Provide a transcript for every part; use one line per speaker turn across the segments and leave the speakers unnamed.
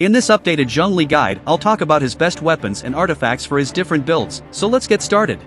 In this updated Zhongli guide, I'll talk about his best weapons and artifacts for his different builds, so let's get started.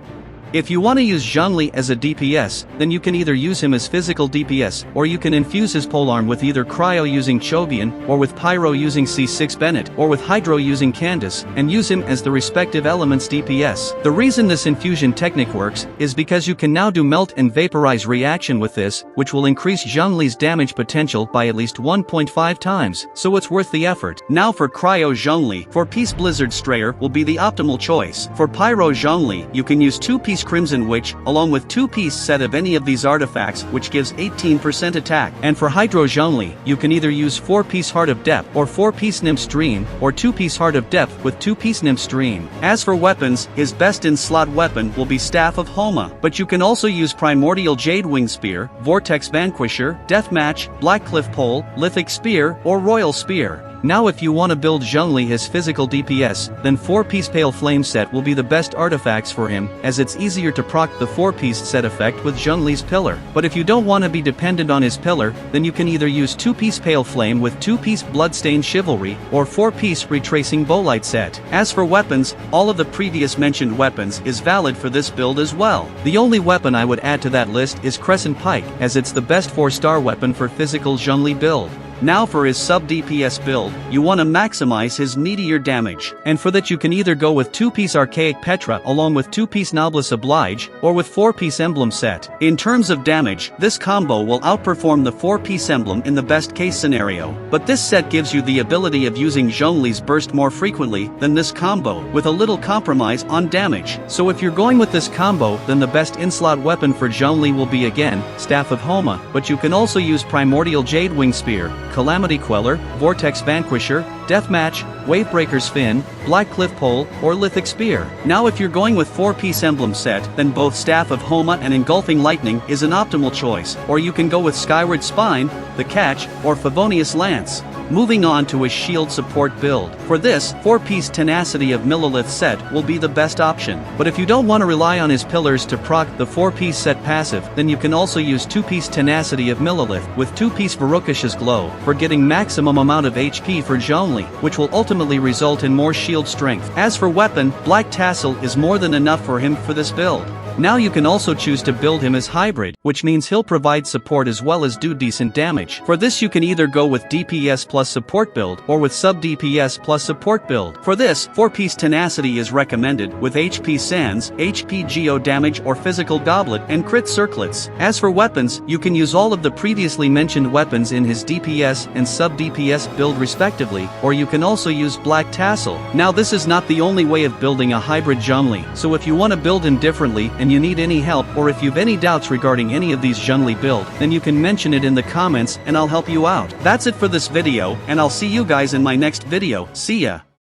If you want to use Zhongli as a DPS, then you can either use him as physical DPS, or you can infuse his polearm with either Cryo using Chobian, or with Pyro using C6 Bennett, or with Hydro using Candace, and use him as the respective elements DPS. The reason this infusion technique works, is because you can now do melt and vaporize reaction with this, which will increase Zhongli's damage potential by at least 1.5 times, so it's worth the effort. Now for Cryo Zhongli, 4-piece Blizzard Strayer will be the optimal choice. For Pyro Zhongli, you can use 2-piece Crimson Witch, along with 2-piece set of any of these artifacts, which gives 18% attack. And for Hydro Zhongli, you can either use 4-piece Heart of Depth, or 4-piece Nymph Stream, or 2-piece Heart of Depth with 2-piece Nymph Stream. As for weapons, his best in-slot weapon will be Staff of Homa, but you can also use Primordial Jade Wing Spear, Vortex Vanquisher, Deathmatch, Blackcliff Pole, Lithic Spear, or Royal Spear. Now if you want to build Zhongli as physical DPS, then 4-piece Pale Flame set will be the best artifacts for him, as it's easier to proc the 4-piece set effect with Zhongli's pillar. But if you don't want to be dependent on his pillar, then you can either use 2-piece Pale Flame with 2-piece Bloodstained Chivalry, or 4-piece Retracing Bowlight set. As for weapons, all of the previous mentioned weapons is valid for this build as well. The only weapon I would add to that list is Crescent Pike, as it's the best 4-star weapon for physical Zhongli build. Now for his sub-DPS build, you want to maximize his meteor damage, and for that you can either go with 2-piece Archaic Petra along with 2-piece Noblesse Oblige, or with 4-piece Emblem set. In terms of damage, this combo will outperform the 4-piece Emblem in the best case scenario, but this set gives you the ability of using Zhongli's burst more frequently than this combo, with a little compromise on damage. So if you're going with this combo, then the best in-slot weapon for Zhongli will be again, Staff of Homa, but you can also use Primordial Jade Wing Spear, Calamity Queller, Vortex Vanquisher, Deathmatch, Wavebreaker's Fin, Blackcliff Pole, or Lithic Spear. Now if you're going with 4-piece Emblem set, then both Staff of Homa and Engulfing Lightning is an optimal choice, or you can go with Skyward Spine, The Catch, or Favonius Lance. Moving on to his shield support build. For this, 4-piece Tenacity of Millilith set will be the best option. But if you don't want to rely on his pillars to proc the 4-piece set passive, then you can also use 2-piece Tenacity of Millilith with 2-piece Varukish's Glow for getting maximum amount of HP for Zhongli, which will ultimately result in more shield strength. As for weapon, Black Tassel is more than enough for him for this build. Now you can also choose to build him as hybrid, which means he'll provide support as well as do decent damage. For this you can either go with DPS plus support build, or with sub-DPS plus support build. For this, 4-piece Tenacity is recommended, with HP Sands, HP Geo Damage or Physical Goblet, and Crit Circlets. As for weapons, you can use all of the previously mentioned weapons in his DPS and sub-DPS build respectively, or you can also use Black Tassel. Now this is not the only way of building a hybrid Zhongli, so if you want to build him differently and you need any help, or if you've any doubts regarding any of these Zhongli build, then you can mention it in the comments and I'll help you out. That's it for this video, and I'll see you guys in my next video. See ya!